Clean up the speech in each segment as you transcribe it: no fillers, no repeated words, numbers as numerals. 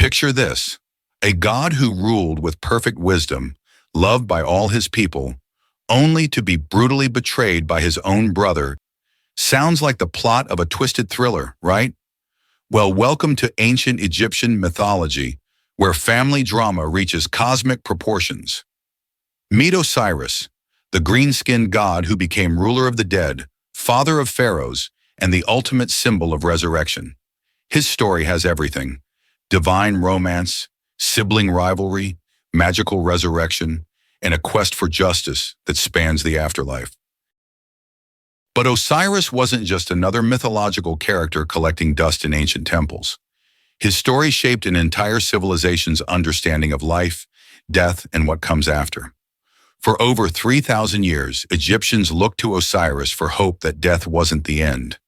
Picture this, a god who ruled with perfect wisdom, loved by all his people, only to be brutally betrayed by his own brother. Sounds like the plot of a twisted thriller, right? Well, welcome to ancient Egyptian mythology, where family drama reaches cosmic proportions. Meet Osiris, the green-skinned god who became ruler of the dead, father of pharaohs, and the ultimate symbol of resurrection. His story has everything: divine romance, sibling rivalry, magical resurrection, and a quest for justice that spans the afterlife. But Osiris wasn't just another mythological character collecting dust in ancient temples. His story shaped an entire civilization's understanding of life, death, and what comes after. For over 3,000 years, Egyptians looked to Osiris for hope that death wasn't the end,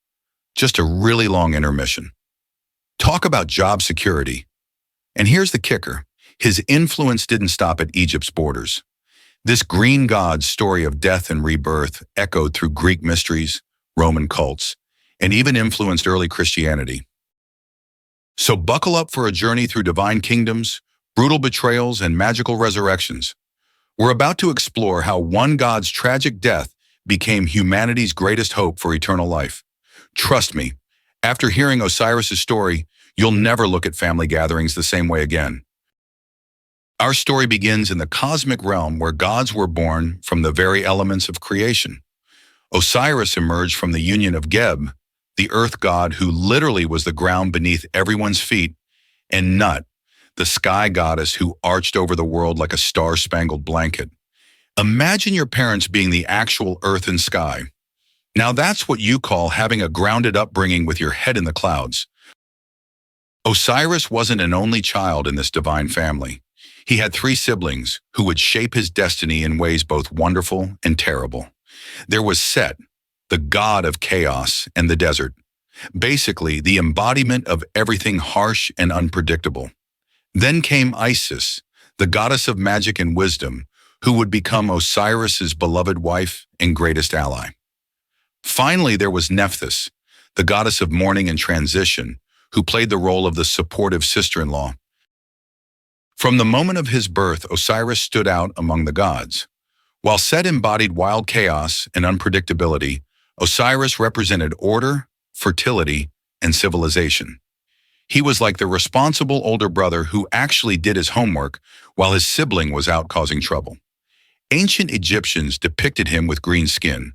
just a really long intermission. Talk about job security. And here's the kicker: his influence didn't stop at Egypt's borders. This green god's story of death and rebirth echoed through Greek mysteries, Roman cults, and even influenced early Christianity. So buckle up for a journey through divine kingdoms, brutal betrayals, and magical resurrections. We're about to explore how one god's tragic death became humanity's greatest hope for eternal life. Trust me, after hearing Osiris's story, you'll never look at family gatherings the same way again. Our story begins in the cosmic realm where gods were born from the very elements of creation. Osiris emerged from the union of Geb, the earth god who literally was the ground beneath everyone's feet, and Nut, the sky goddess who arched over the world like a star-spangled blanket. Imagine your parents being the actual earth and sky. Now that's what you call having a grounded upbringing with your head in the clouds. Osiris wasn't an only child in this divine family. He had 3 siblings who would shape his destiny in ways both wonderful and terrible. There was Set, the god of chaos and the desert, basically the embodiment of everything harsh and unpredictable. Then came Isis, the goddess of magic and wisdom, who would become Osiris's beloved wife and greatest ally. Finally, there was Nephthys, the goddess of mourning and transition, who played the role of the supportive sister-in-law. From the moment of his birth, Osiris stood out among the gods. While Set embodied wild chaos and unpredictability, Osiris represented order, fertility, and civilization. He was like the responsible older brother who actually did his homework while his sibling was out causing trouble. Ancient Egyptians depicted him with green skin,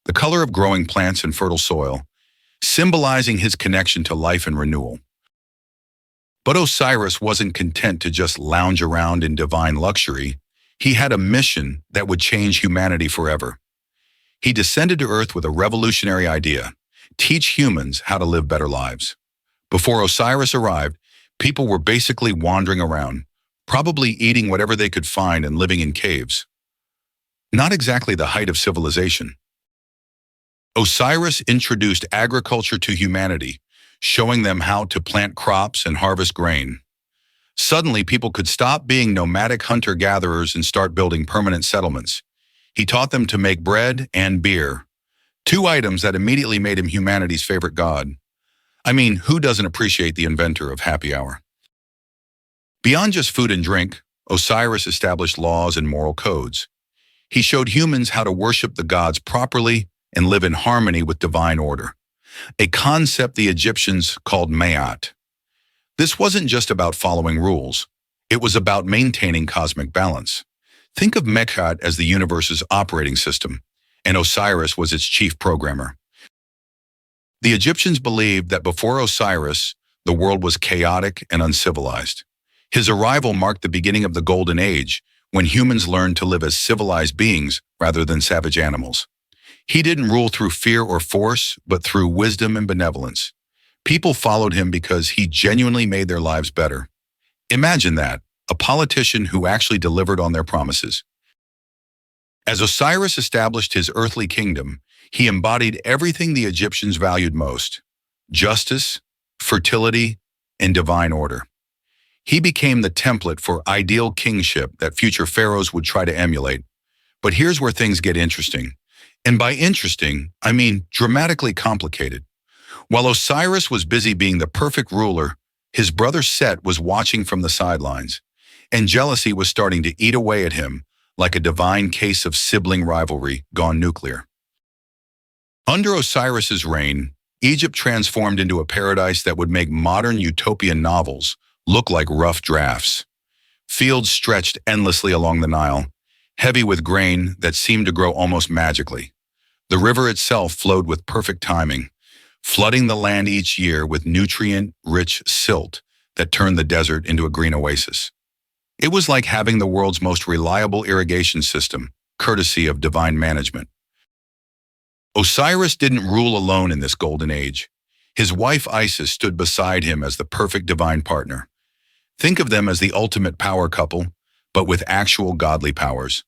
the color of growing plants and fertile soil, symbolizing his connection to life and renewal. But Osiris wasn't content to just lounge around in divine luxury. He had a mission that would change humanity forever. He descended to Earth with a revolutionary idea: teach humans how to live better lives. Before Osiris arrived, people were basically wandering around, probably eating whatever they could find and living in caves. Not exactly the height of civilization. Osiris introduced agriculture to humanity, showing them how to plant crops and harvest grain. Suddenly, people could stop being nomadic hunter-gatherers and start building permanent settlements. He taught them to make bread and beer, 2 items that immediately made him humanity's favorite god. I mean, who doesn't appreciate the inventor of happy hour? Beyond just food and drink, Osiris established laws and moral codes. He showed humans how to worship the gods properly and live in harmony with divine order, a concept the Egyptians called Ma'at. This wasn't just about following rules. It was about maintaining cosmic balance. Think of Ma'at as the universe's operating system, and Osiris was its chief programmer. The Egyptians believed that before Osiris, the world was chaotic and uncivilized. His arrival marked the beginning of the Golden Age, when humans learned to live as civilized beings rather than savage animals. He didn't rule through fear or force, but through wisdom and benevolence. People followed him because he genuinely made their lives better. Imagine that, a politician who actually delivered on their promises. As Osiris established his earthly kingdom, he embodied everything the Egyptians valued most: justice, fertility, and divine order. He became the template for ideal kingship that future pharaohs would try to emulate. But here's where things get interesting. And by interesting, I mean dramatically complicated. While Osiris was busy being the perfect ruler, His brother Set was watching from the sidelines, and jealousy was starting to eat away at him like a divine case of sibling rivalry gone nuclear. Under Osiris's reign, Egypt transformed into a paradise that would make modern utopian novels look like rough drafts. Fields stretched endlessly along the Nile, heavy with grain that seemed to grow almost magically. The river itself flowed with perfect timing, flooding the land each year with nutrient-rich silt that turned the desert into a green oasis. It was like having the world's most reliable irrigation system, courtesy of divine management. Osiris didn't rule alone in this golden age. His wife Isis stood beside him as the perfect divine partner. Think of them as the ultimate power couple, but with actual godly powers.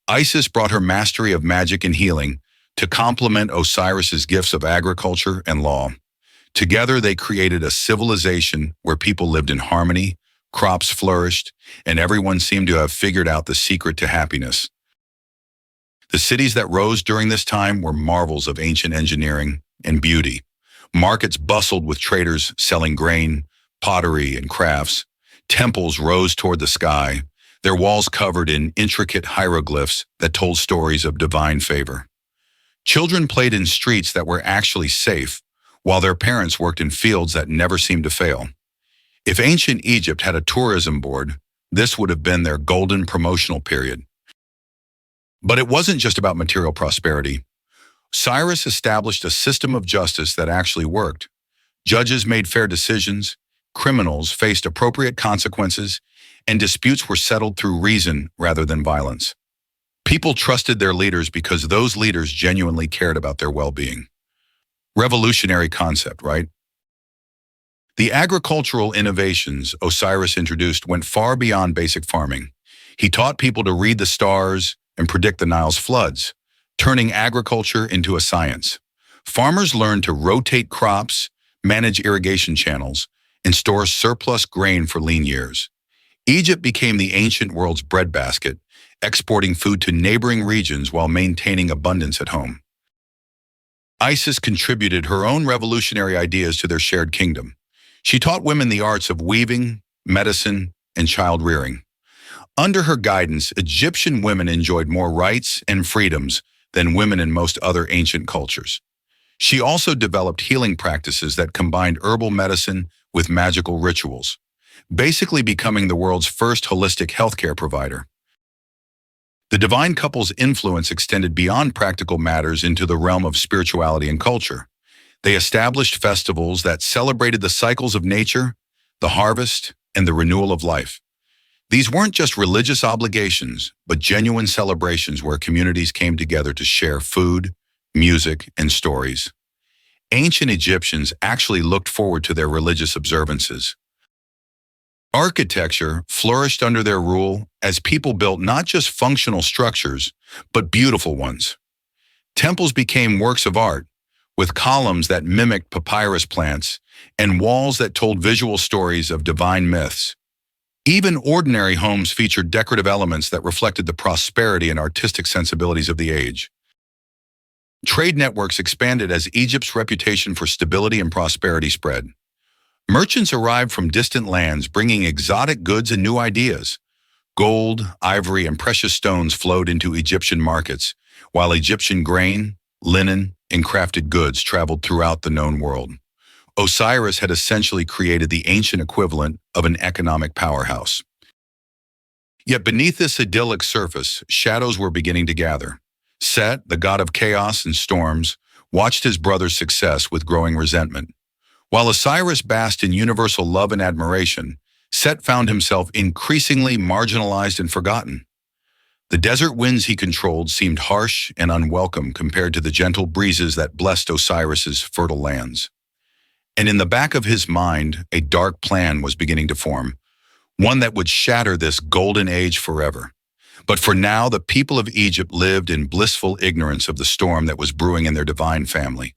Isis brought her mastery of magic and healing to complement Osiris's gifts of agriculture and law. Together they created a civilization where people lived in harmony, crops flourished, and everyone seemed to have figured out the secret to happiness. The cities that rose during this time were marvels of ancient engineering and beauty. Markets bustled with traders selling grain, pottery, and crafts. Temples rose toward the sky, their walls covered in intricate hieroglyphs that told stories of divine favor. Children played in streets that were actually safe, while their parents worked in fields that never seemed to fail. If ancient Egypt had a tourism board, this would have been their golden promotional period. But it wasn't just about material prosperity. Cyrus established a system of justice that actually worked. Judges made fair decisions, criminals faced appropriate consequences, and disputes were settled through reason rather than violence. People trusted their leaders because those leaders genuinely cared about their well-being. Revolutionary concept, right? The agricultural innovations Osiris introduced went far beyond basic farming. He taught people to read the stars and predict the Nile's floods, turning agriculture into a science. Farmers learned to rotate crops, manage irrigation channels, and store surplus grain for lean years. Egypt became the ancient world's breadbasket, exporting food to neighboring regions while maintaining abundance at home. Isis contributed her own revolutionary ideas to their shared kingdom. She taught women the arts of weaving, medicine, and child rearing. Under her guidance, Egyptian women enjoyed more rights and freedoms than women in most other ancient cultures. She also developed healing practices that combined herbal medicine with magical rituals, basically becoming the world's first holistic healthcare provider. The divine couple's influence extended beyond practical matters into the realm of spirituality and culture. They established festivals that celebrated the cycles of nature, the harvest, and the renewal of life. These weren't just religious obligations, but genuine celebrations where communities came together to share food, music, and stories. Ancient Egyptians actually looked forward to their religious observances. Architecture flourished under their rule as people built not just functional structures, but beautiful ones. Temples became works of art, with columns that mimicked papyrus plants and walls that told visual stories of divine myths. Even ordinary homes featured decorative elements that reflected the prosperity and artistic sensibilities of the age. Trade networks expanded as Egypt's reputation for stability and prosperity spread. Merchants arrived from distant lands bringing exotic goods and new ideas. Gold, ivory, and precious stones flowed into Egyptian markets, while Egyptian grain, linen, and crafted goods traveled throughout the known world. Osiris had essentially created the ancient equivalent of an economic powerhouse. Yet beneath this idyllic surface, shadows were beginning to gather. Set, the god of chaos and storms, watched his brother's success with growing resentment. While Osiris basked in universal love and admiration, Set found himself increasingly marginalized and forgotten. The desert winds he controlled seemed harsh and unwelcome compared to the gentle breezes that blessed Osiris's fertile lands. And in the back of his mind, a dark plan was beginning to form, one that would shatter this golden age forever. But for now, the people of Egypt lived in blissful ignorance of the storm that was brewing in their divine family.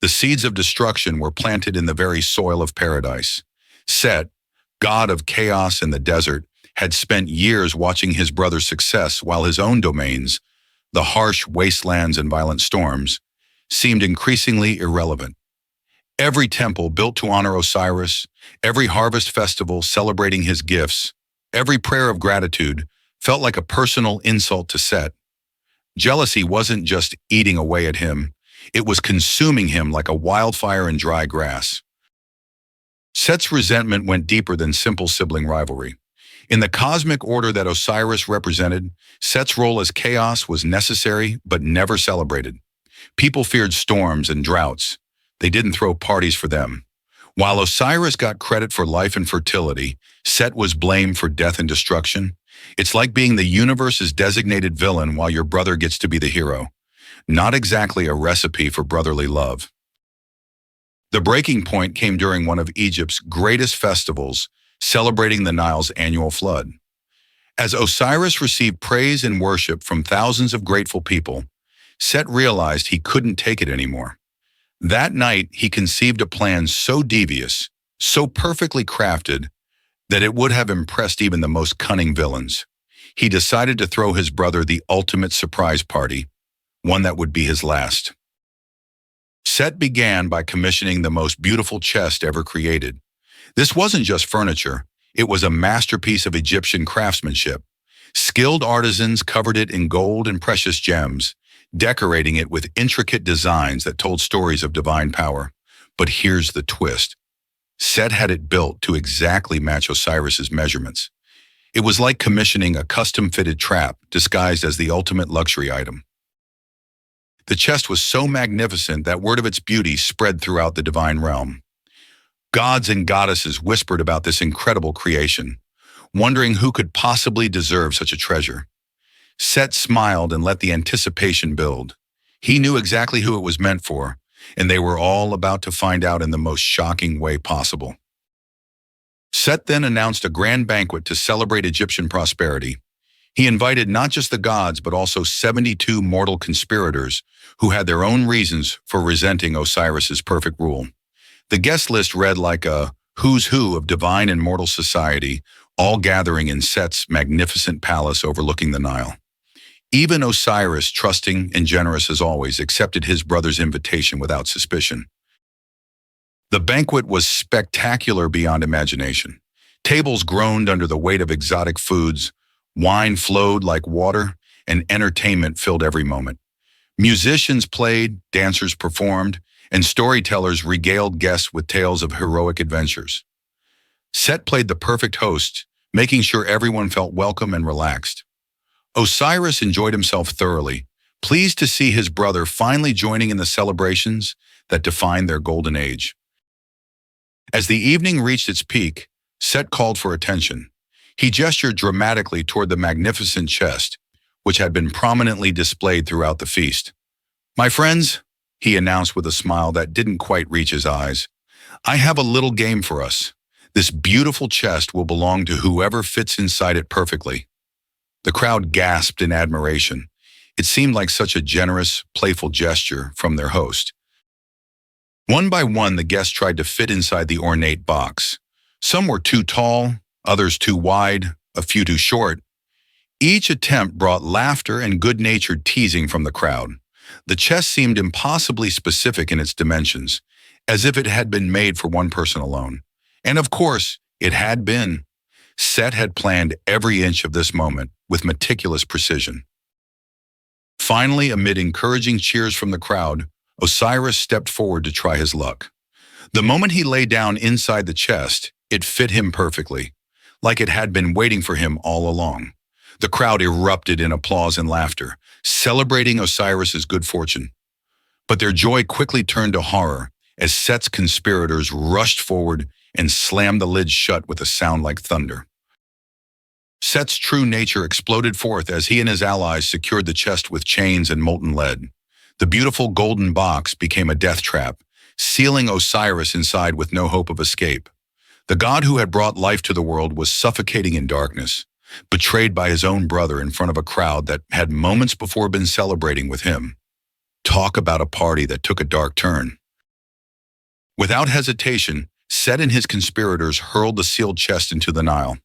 The seeds of destruction were planted in the very soil of paradise. Set, god of chaos in the desert, had spent years watching his brother's success while his own domains, the harsh wastelands and violent storms, seemed increasingly irrelevant. Every temple built to honor Osiris, every harvest festival celebrating his gifts, every prayer of gratitude felt like a personal insult to Set. Jealousy wasn't just eating away at him, it was consuming him like a wildfire in dry grass. Set's resentment went deeper than simple sibling rivalry. In the cosmic order that Osiris represented, Set's role as chaos was necessary but never celebrated. People feared storms and droughts. They didn't throw parties for them. While Osiris got credit for life and fertility, Set was blamed for death and destruction. It's like being the universe's designated villain while your brother gets to be the hero. Not exactly a recipe for brotherly love. The breaking point came during one of Egypt's greatest festivals, celebrating the Nile's annual flood. As Osiris received praise and worship from thousands of grateful people, Set realized he couldn't take it anymore. That night, he conceived a plan so devious, so perfectly crafted, that it would have impressed even the most cunning villains. He decided to throw his brother the ultimate surprise party, one that would be his last. Set began by commissioning the most beautiful chest ever created. This wasn't just furniture, it was a masterpiece of Egyptian craftsmanship. Skilled artisans covered it in gold and precious gems, decorating it with intricate designs that told stories of divine power. But here's the twist. Set had it built to exactly match Osiris's measurements. It was like commissioning a custom-fitted trap disguised as the ultimate luxury item. The chest was so magnificent that word of its beauty spread throughout the divine realm. Gods and goddesses whispered about this incredible creation, wondering who could possibly deserve such a treasure. Set smiled and let the anticipation build. He knew exactly who it was meant for, and they were all about to find out in the most shocking way possible. Set then announced a grand banquet to celebrate Egyptian prosperity. He invited not just the gods, but also 72 mortal conspirators who had their own reasons for resenting Osiris's perfect rule. The guest list read like a who's who of divine and mortal society, all gathering in Set's magnificent palace overlooking the Nile. Even Osiris, trusting and generous as always, accepted his brother's invitation without suspicion. The banquet was spectacular beyond imagination. Tables groaned under the weight of exotic foods, wine flowed like water, and entertainment filled every moment. Musicians played, dancers performed, and storytellers regaled guests with tales of heroic adventures. Set played the perfect host, making sure everyone felt welcome and relaxed. Osiris enjoyed himself thoroughly, pleased to see his brother finally joining in the celebrations that defined their golden age. As the evening reached its peak, Set called for attention. He gestured dramatically toward the magnificent chest, which had been prominently displayed throughout the feast. "My friends," he announced with a smile that didn't quite reach his eyes, "I have a little game for us. This beautiful chest will belong to whoever fits inside it perfectly." The crowd gasped in admiration. It seemed like such a generous, playful gesture from their host. One by one, the guests tried to fit inside the ornate box. Some were too tall, others too wide, a few too short. Each attempt brought laughter and good-natured teasing from the crowd. The chest seemed impossibly specific in its dimensions, as if it had been made for one person alone. And of course, it had been. Set had planned every inch of this moment with meticulous precision. Finally, amid encouraging cheers from the crowd, Osiris stepped forward to try his luck. The moment he lay down inside the chest, it fit him perfectly, like it had been waiting for him all along. The crowd erupted in applause and laughter, celebrating Osiris's good fortune. But their joy quickly turned to horror as Set's conspirators rushed forward and slammed the lid shut with a sound like thunder. Set's true nature exploded forth as he and his allies secured the chest with chains and molten lead. The beautiful golden box became a death trap, sealing Osiris inside with no hope of escape. The god who had brought life to the world was suffocating in darkness, betrayed by his own brother in front of a crowd that had moments before been celebrating with him. Talk about a party that took a dark turn. Without hesitation, Set and his conspirators hurled the sealed chest into the Nile.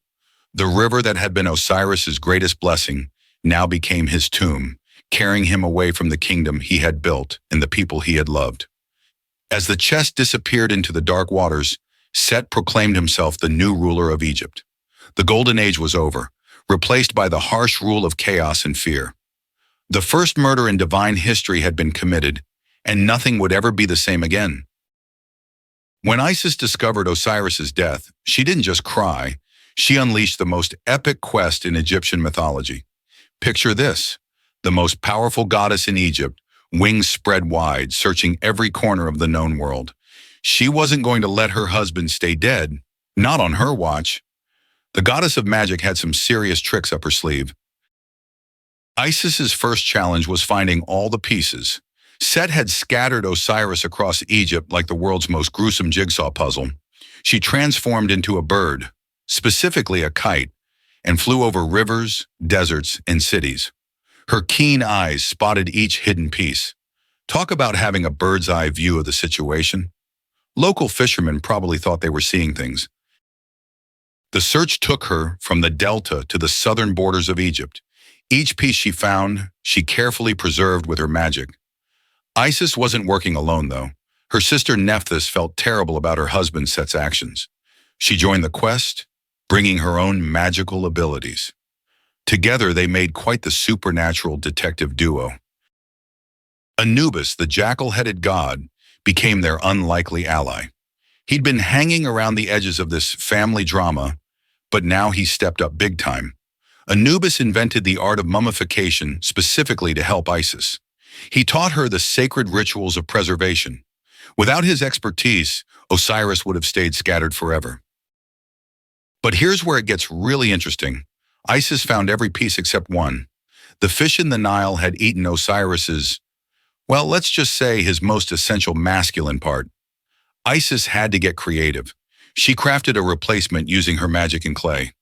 The river that had been Osiris's greatest blessing now became his tomb, carrying him away from the kingdom he had built and the people he had loved. As the chest disappeared into the dark waters, Set proclaimed himself the new ruler of Egypt. The Golden Age was over, replaced by the harsh rule of chaos and fear. The first murder in divine history had been committed, and nothing would ever be the same again. When Isis discovered Osiris's death, she didn't just cry, she unleashed the most epic quest in Egyptian mythology. Picture this: the most powerful goddess in Egypt, wings spread wide, searching every corner of the known world. She wasn't going to let her husband stay dead, not on her watch. The goddess of magic had some serious tricks up her sleeve. Isis's first challenge was finding all the pieces. Set had scattered Osiris across Egypt like the world's most gruesome jigsaw puzzle. She transformed into a bird, specifically a kite, and flew over rivers, deserts, and cities. Her keen eyes spotted each hidden piece. Talk about having a bird's eye view of the situation. Local fishermen probably thought they were seeing things. The search took her from the delta to the southern borders of Egypt. Each piece she found, she carefully preserved with her magic. Isis wasn't working alone, though. Her sister Nephthys felt terrible about her husband Set's actions. She joined the quest, bringing her own magical abilities. Together, they made quite the supernatural detective duo. Anubis, the jackal-headed god, became their unlikely ally. He'd been hanging around the edges of this family drama, but now he stepped up big time. Anubis invented the art of mummification specifically to help Isis. He taught her the sacred rituals of preservation. Without his expertise, Osiris would have stayed scattered forever. But here's where it gets really interesting. Isis found every piece except one. The fish in the Nile had eaten Osiris's, well, let's just say his most essential masculine part. Isis had to get creative. She crafted a replacement using her magic and clay.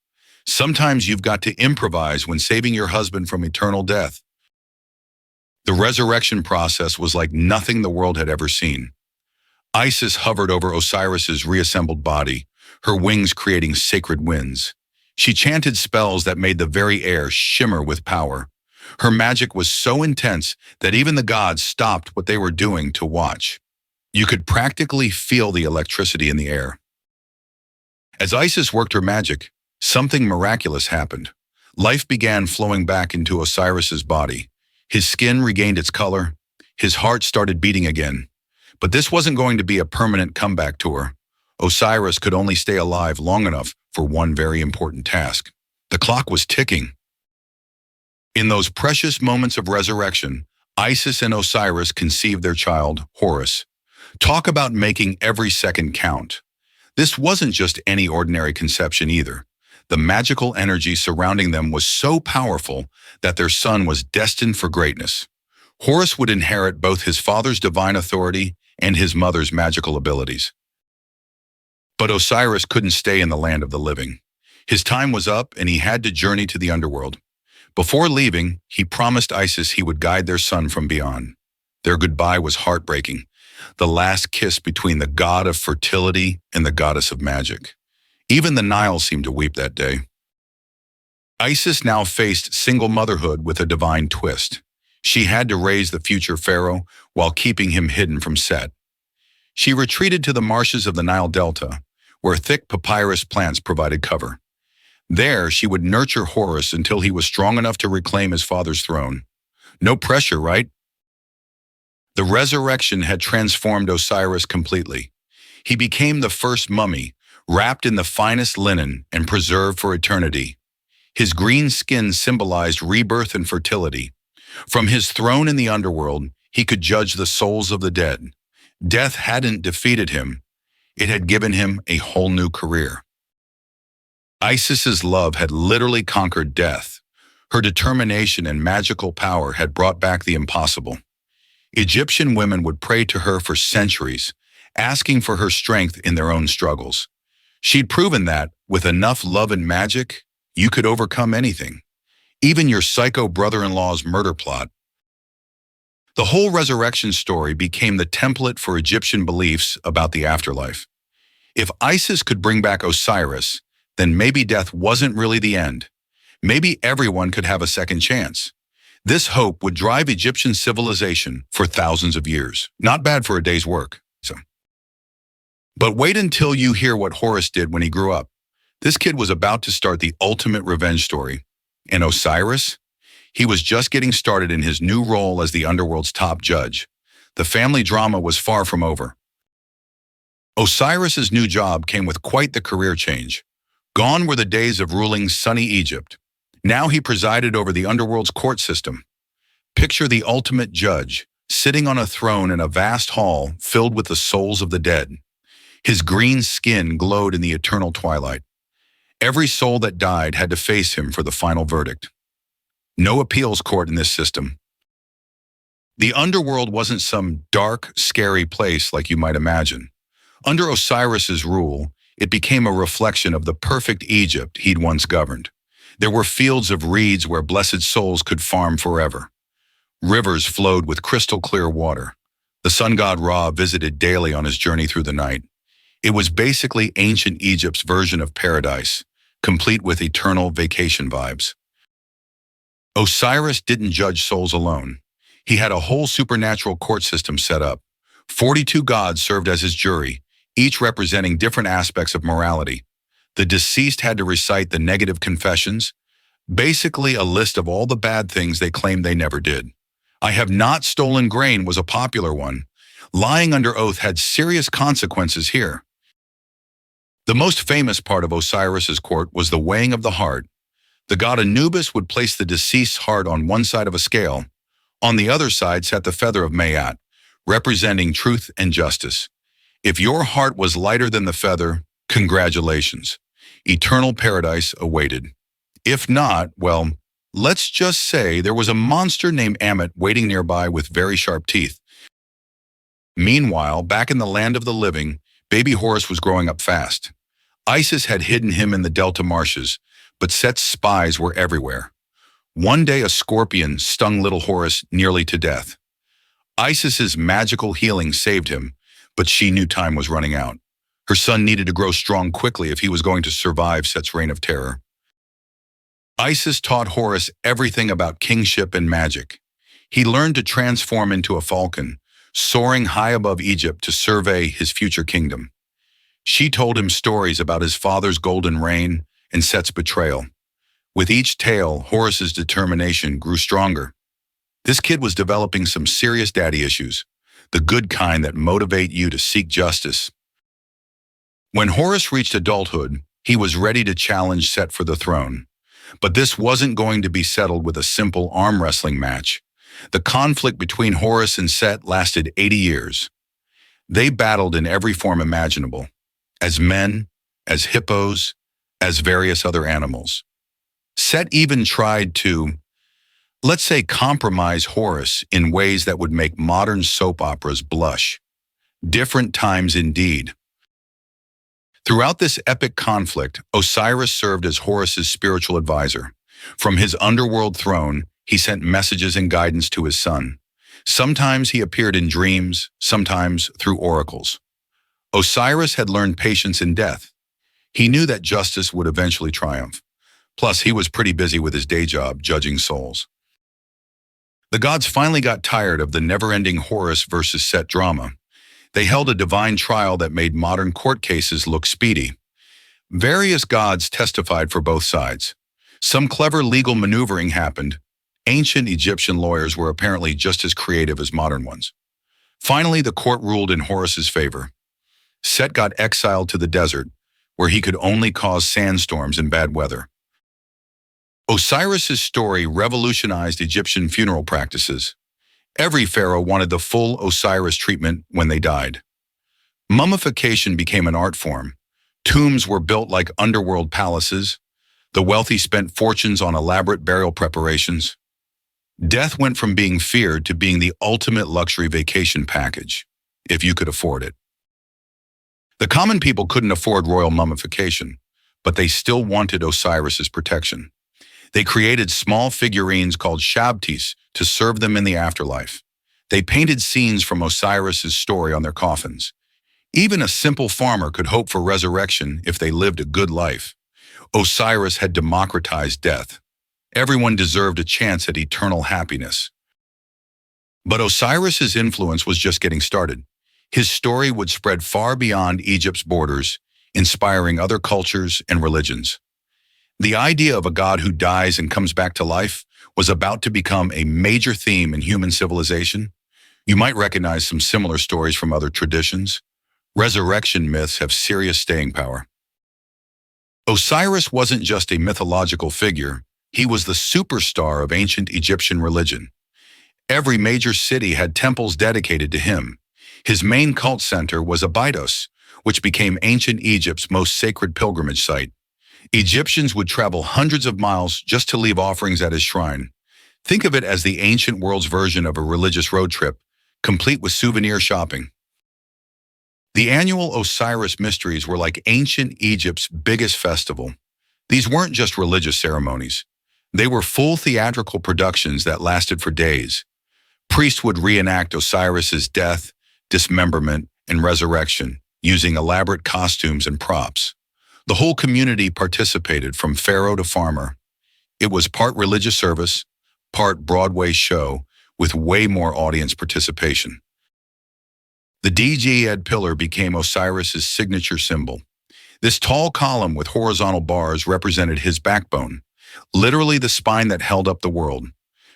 Sometimes you've got to improvise when saving your husband from eternal death. The resurrection process was like nothing the world had ever seen. Isis hovered over Osiris's reassembled body, her wings creating sacred winds. She chanted spells that made the very air shimmer with power. Her magic was so intense that even the gods stopped what they were doing to watch. You could practically feel the electricity in the air. As Isis worked her magic, something miraculous happened. Life began flowing back into Osiris's body. His skin regained its color. His heart started beating again. But this wasn't going to be a permanent comeback tour. Osiris could only stay alive long enough for one very important task. The clock was ticking. In those precious moments of resurrection, Isis and Osiris conceived their child, Horus. Talk about making every second count. This wasn't just any ordinary conception either. The magical energy surrounding them was so powerful that their son was destined for greatness. Horus would inherit both his father's divine authority and his mother's magical abilities. But Osiris couldn't stay in the land of the living. His time was up and he had to journey to the underworld. Before leaving, he promised Isis he would guide their son from beyond. Their goodbye was heartbreaking, the last kiss between the god of fertility and the goddess of magic. Even the Nile seemed to weep that day. Isis now faced single motherhood with a divine twist. She had to raise the future pharaoh while keeping him hidden from Set. She retreated to the marshes of the Nile Delta, where thick papyrus plants provided cover. There, she would nurture Horus until he was strong enough to reclaim his father's throne. No pressure, right? The resurrection had transformed Osiris completely. He became the first mummy, wrapped in the finest linen and preserved for eternity. His green skin symbolized rebirth and fertility. From his throne in the underworld, he could judge the souls of the dead. Death hadn't defeated him. It had given him a whole new career. Isis's love had literally conquered death. Her determination and magical power had brought back the impossible. Egyptian women would pray to her for centuries, asking for her strength in their own struggles. She'd proven that, with enough love and magic, you could overcome anything, even your psycho brother-in-law's murder plot. The whole resurrection story became the template for Egyptian beliefs about the afterlife. If Isis could bring back Osiris, then maybe death wasn't really the end. Maybe everyone could have a second chance. This hope would drive Egyptian civilization for thousands of years. Not bad for a day's work. So. But wait until you hear what Horus did when he grew up. This kid was about to start the ultimate revenge story. And Osiris? He was just getting started in his new role as the underworld's top judge. The family drama was far from over. Osiris's new job came with quite the career change. Gone were the days of ruling sunny Egypt. Now he presided over the underworld's court system. Picture the ultimate judge, sitting on a throne in a vast hall filled with the souls of the dead. His green skin glowed in the eternal twilight. Every soul that died had to face him for the final verdict. No appeals court in this system. The underworld wasn't some dark, scary place like you might imagine. Under Osiris's rule, it became a reflection of the perfect Egypt he'd once governed. There were fields of reeds where blessed souls could farm forever. Rivers flowed with crystal clear water. The sun god Ra visited daily on his journey through the night. It was basically ancient Egypt's version of paradise, complete with eternal vacation vibes. Osiris didn't judge souls alone. He had a whole supernatural court system set up. 42 gods served as his jury, each representing different aspects of morality. The deceased had to recite the negative confessions, basically a list of all the bad things they claimed they never did. "I have not stolen grain" was a popular one. Lying under oath had serious consequences here. The most famous part of Osiris's court was the weighing of the heart. The god Anubis would place the deceased's heart on one side of a scale. On the other side sat the feather of Maat, representing truth and justice. If your heart was lighter than the feather, congratulations. Eternal paradise awaited. If not, well, let's just say there was a monster named Ammit waiting nearby with very sharp teeth. Meanwhile, back in the land of the living, baby Horus was growing up fast. Isis had hidden him in the Delta marshes, but Set's spies were everywhere. One day a scorpion stung little Horus nearly to death. Isis's magical healing saved him, but she knew time was running out. Her son needed to grow strong quickly if he was going to survive Set's reign of terror. Isis taught Horus everything about kingship and magic. He learned to transform into a falcon, soaring high above Egypt to survey his future kingdom. She told him stories about his father's golden reign and Set's betrayal. With each tale, Horus's determination grew stronger. This kid was developing some serious daddy issues, the good kind that motivate you to seek justice. When Horus reached adulthood, he was ready to challenge Set for the throne. But this wasn't going to be settled with a simple arm wrestling match. The conflict between Horus and Set lasted 80 years. They battled in every form imaginable, as men, as hippos, as various other animals. Set even tried to, let's say, compromise Horus in ways that would make modern soap operas blush. Different times indeed. Throughout this epic conflict, Osiris served as Horus's spiritual advisor. From his underworld throne, he sent messages and guidance to his son. Sometimes he appeared in dreams, sometimes through oracles. Osiris had learned patience in death. He knew that justice would eventually triumph. Plus, he was pretty busy with his day job, judging souls. The gods finally got tired of the never-ending Horus versus Set drama. They held a divine trial that made modern court cases look speedy. Various gods testified for both sides. Some clever legal maneuvering happened. Ancient Egyptian lawyers were apparently just as creative as modern ones. Finally, the court ruled in Horus's favor. Set got exiled to the desert, where he could only cause sandstorms and bad weather. Osiris's story revolutionized Egyptian funeral practices. Every pharaoh wanted the full Osiris treatment when they died. Mummification became an art form. Tombs were built like underworld palaces. The wealthy spent fortunes on elaborate burial preparations. Death went from being feared to being the ultimate luxury vacation package, if you could afford it. The common people couldn't afford royal mummification, but they still wanted Osiris's protection. They created small figurines called shabtis to serve them in the afterlife. They painted scenes from Osiris's story on their coffins. Even a simple farmer could hope for resurrection if they lived a good life. Osiris had democratized death. Everyone deserved a chance at eternal happiness. But Osiris's influence was just getting started. His story would spread far beyond Egypt's borders, inspiring other cultures and religions. The idea of a god who dies and comes back to life was about to become a major theme in human civilization. You might recognize some similar stories from other traditions. Resurrection myths have serious staying power. Osiris wasn't just a mythological figure, he was the superstar of ancient Egyptian religion. Every major city had temples dedicated to him. His main cult center was Abydos, which became ancient Egypt's most sacred pilgrimage site. Egyptians would travel hundreds of miles just to leave offerings at his shrine. Think of it as the ancient world's version of a religious road trip, complete with souvenir shopping. The annual Osiris mysteries were like ancient Egypt's biggest festival. These weren't just religious ceremonies. They were full theatrical productions that lasted for days. Priests would reenact Osiris's death, dismemberment, and resurrection, using elaborate costumes and props. The whole community participated, from pharaoh to farmer. It was part religious service, part Broadway show, with way more audience participation. The Djed pillar became Osiris's signature symbol. This tall column with horizontal bars represented his backbone, literally the spine that held up the world.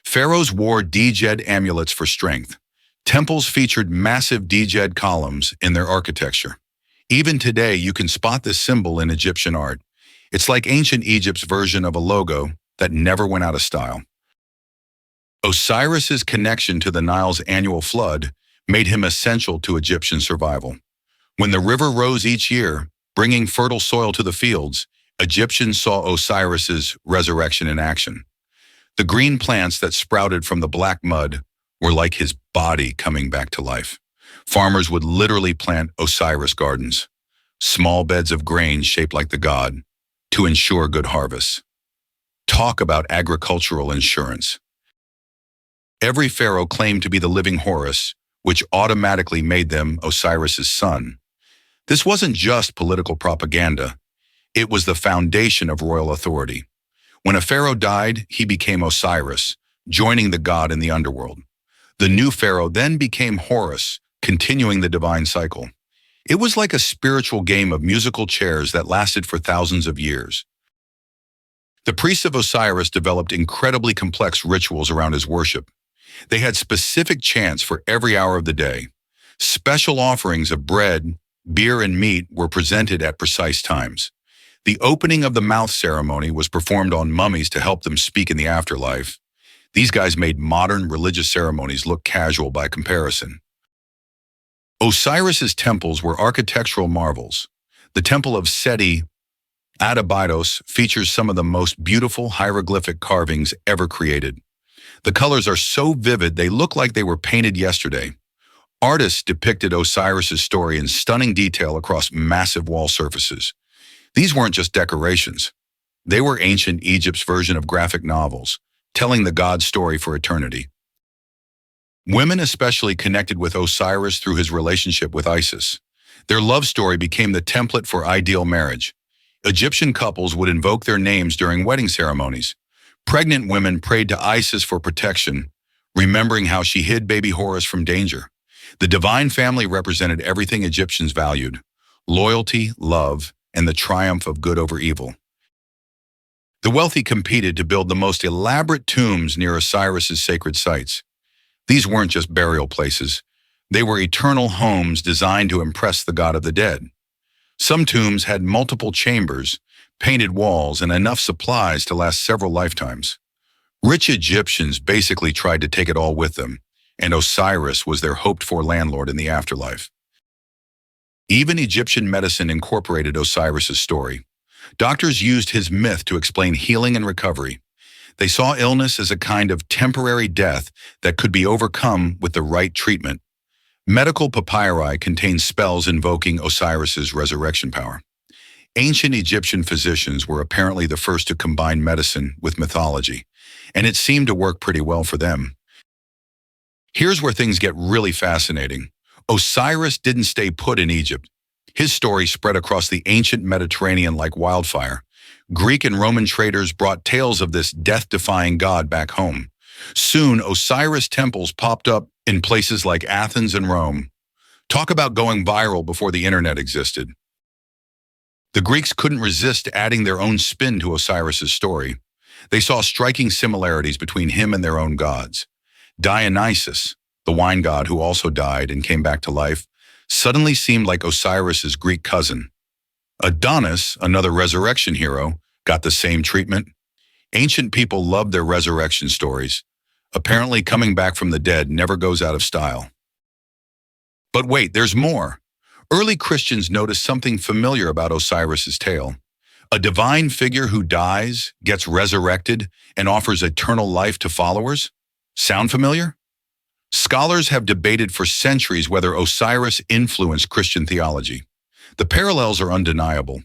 Pharaohs wore Djed amulets for strength. Temples featured massive Djed columns in their architecture. Even today, you can spot this symbol in Egyptian art. It's like ancient Egypt's version of a logo that never went out of style. Osiris's connection to the Nile's annual flood made him essential to Egyptian survival. When the river rose each year, bringing fertile soil to the fields, Egyptians saw Osiris's resurrection in action. The green plants that sprouted from the black mud were like his body coming back to life. Farmers would literally plant Osiris gardens, small beds of grain shaped like the god, to ensure good harvests. Talk about agricultural insurance. Every pharaoh claimed to be the living Horus, which automatically made them Osiris's son. This wasn't just political propaganda. It was the foundation of royal authority. When a pharaoh died, he became Osiris, joining the god in the underworld. The new pharaoh then became Horus, continuing the divine cycle. It was like a spiritual game of musical chairs that lasted for thousands of years. The priests of Osiris developed incredibly complex rituals around his worship. They had specific chants for every hour of the day. Special offerings of bread, beer, and meat were presented at precise times. The opening of the mouth ceremony was performed on mummies to help them speak in the afterlife. These guys made modern religious ceremonies look casual by comparison. Osiris's temples were architectural marvels. The Temple of Seti at Abydos features some of the most beautiful hieroglyphic carvings ever created. The colors are so vivid they look like they were painted yesterday. Artists depicted Osiris's story in stunning detail across massive wall surfaces. These weren't just decorations. They were ancient Egypt's version of graphic novels, telling the god's story for eternity. Women especially connected with Osiris through his relationship with Isis. Their love story became the template for ideal marriage. Egyptian couples would invoke their names during wedding ceremonies. Pregnant women prayed to Isis for protection, remembering how she hid baby Horus from danger. The divine family represented everything Egyptians valued: loyalty, love, and the triumph of good over evil. The wealthy competed to build the most elaborate tombs near Osiris's sacred sites. These weren't just burial places. They were eternal homes designed to impress the god of the dead. Some tombs had multiple chambers, painted walls, and enough supplies to last several lifetimes. Rich Egyptians basically tried to take it all with them, and Osiris was their hoped-for landlord in the afterlife. Even Egyptian medicine incorporated Osiris's story. Doctors used his myth to explain healing and recovery. They saw illness as a kind of temporary death that could be overcome with the right treatment. Medical papyri contain spells invoking Osiris's resurrection power. Ancient Egyptian physicians were apparently the first to combine medicine with mythology, and it seemed to work pretty well for them. Here's where things get really fascinating. Osiris didn't stay put in Egypt. His story spread across the ancient Mediterranean like wildfire. Greek and Roman traders brought tales of this death-defying god back home. Soon, Osiris temples popped up in places like Athens and Rome. Talk about going viral before the internet existed. The Greeks couldn't resist adding their own spin to Osiris's story. They saw striking similarities between him and their own gods. Dionysus, the wine god who also died and came back to life, suddenly seemed like Osiris's Greek cousin. Adonis, another resurrection hero, got the same treatment. Ancient people loved their resurrection stories. Apparently, coming back from the dead never goes out of style. But wait, there's more. Early Christians noticed something familiar about Osiris's tale. A divine figure who dies, gets resurrected, and offers eternal life to followers? Sound familiar? Scholars have debated for centuries whether Osiris influenced Christian theology. The parallels are undeniable.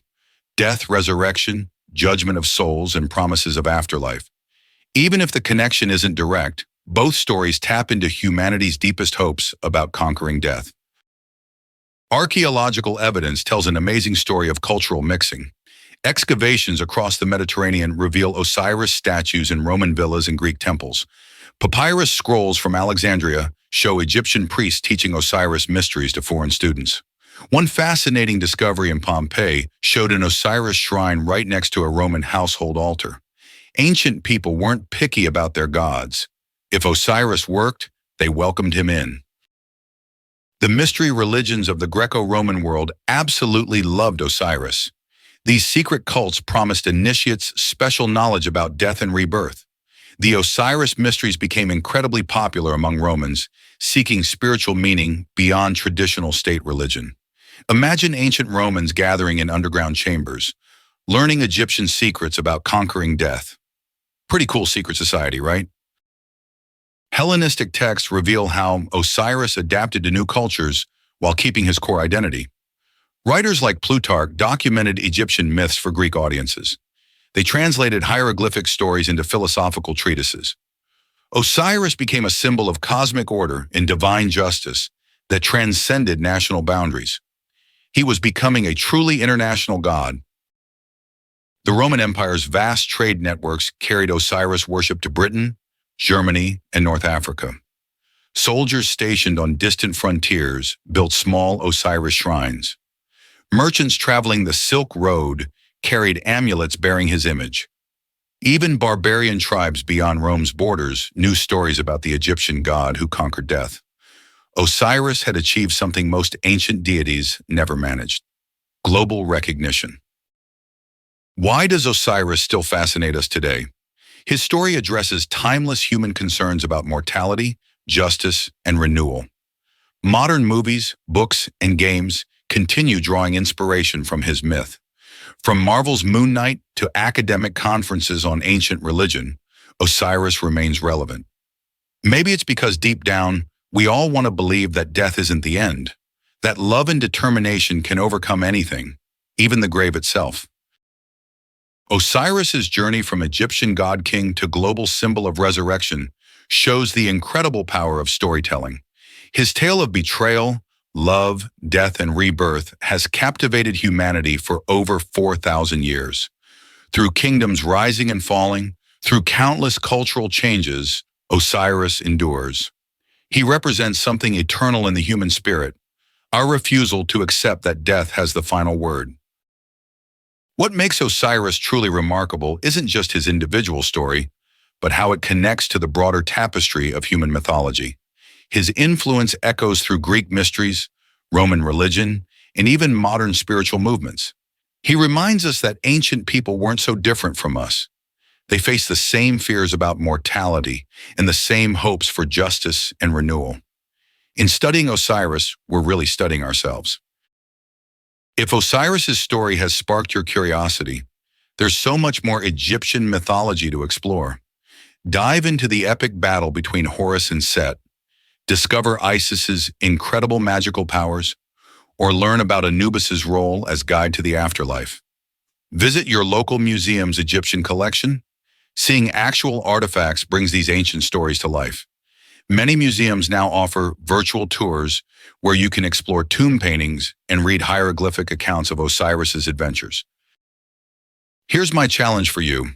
Death, resurrection, judgment of souls, and promises of afterlife. Even if the connection isn't direct, both stories tap into humanity's deepest hopes about conquering death. Archaeological evidence tells an amazing story of cultural mixing. Excavations across the Mediterranean reveal Osiris statues in Roman villas and Greek temples. Papyrus scrolls from Alexandria show Egyptian priests teaching Osiris mysteries to foreign students. One fascinating discovery in Pompeii showed an Osiris shrine right next to a Roman household altar. Ancient people weren't picky about their gods. If Osiris worked, they welcomed him in. The mystery religions of the Greco-Roman world absolutely loved Osiris. These secret cults promised initiates special knowledge about death and rebirth. The Osiris mysteries became incredibly popular among Romans, seeking spiritual meaning beyond traditional state religion. Imagine ancient Romans gathering in underground chambers, learning Egyptian secrets about conquering death. Pretty cool secret society, right? Hellenistic texts reveal how Osiris adapted to new cultures while keeping his core identity. Writers like Plutarch documented Egyptian myths for Greek audiences. They translated hieroglyphic stories into philosophical treatises. Osiris became a symbol of cosmic order and divine justice that transcended national boundaries. He was becoming a truly international god. The Roman Empire's vast trade networks carried Osiris worship to Britain, Germany, and North Africa. Soldiers stationed on distant frontiers built small Osiris shrines. Merchants traveling the Silk Road carried amulets bearing his image. Even barbarian tribes beyond Rome's borders knew stories about the Egyptian god who conquered death. Osiris had achieved something most ancient deities never managed: global recognition. Why does Osiris still fascinate us today? His story addresses timeless human concerns about mortality, justice, and renewal. Modern movies, books, and games continue drawing inspiration from his myth. From Marvel's Moon Knight to academic conferences on ancient religion, Osiris remains relevant. Maybe it's because deep down, we all want to believe that death isn't the end, that love and determination can overcome anything, even the grave itself. Osiris's journey from Egyptian god-king to global symbol of resurrection shows the incredible power of storytelling. His tale of betrayal, love, death, and rebirth has captivated humanity for over 4,000 years. Through kingdoms rising and falling, through countless cultural changes, Osiris endures. He represents something eternal in the human spirit, our refusal to accept that death has the final word. What makes Osiris truly remarkable isn't just his individual story, but how it connects to the broader tapestry of human mythology. His influence echoes through Greek mysteries, Roman religion, and even modern spiritual movements. He reminds us that ancient people weren't so different from us. They faced the same fears about mortality and the same hopes for justice and renewal. In studying Osiris, we're really studying ourselves. If Osiris's story has sparked your curiosity, there's so much more Egyptian mythology to explore. Dive into the epic battle between Horus and Set, discover Isis's incredible magical powers, or learn about Anubis's role as guide to the afterlife. Visit your local museum's Egyptian collection. Seeing actual artifacts brings these ancient stories to life. Many museums now offer virtual tours where you can explore tomb paintings and read hieroglyphic accounts of Osiris's adventures. Here's my challenge for you.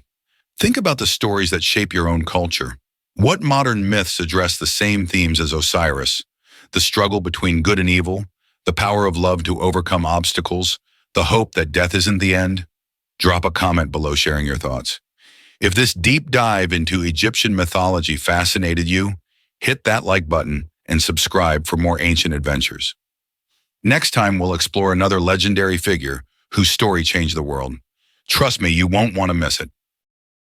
Think about the stories that shape your own culture. What modern myths address the same themes as Osiris? The struggle between good and evil, The power of love to overcome obstacles, the hope that death isn't the end? Drop a comment below sharing your thoughts. If this deep dive into Egyptian mythology fascinated you, hit that like button and subscribe for more ancient adventures. Next time, we'll explore another legendary figure whose story changed the world. Trust me, you won't want to miss it.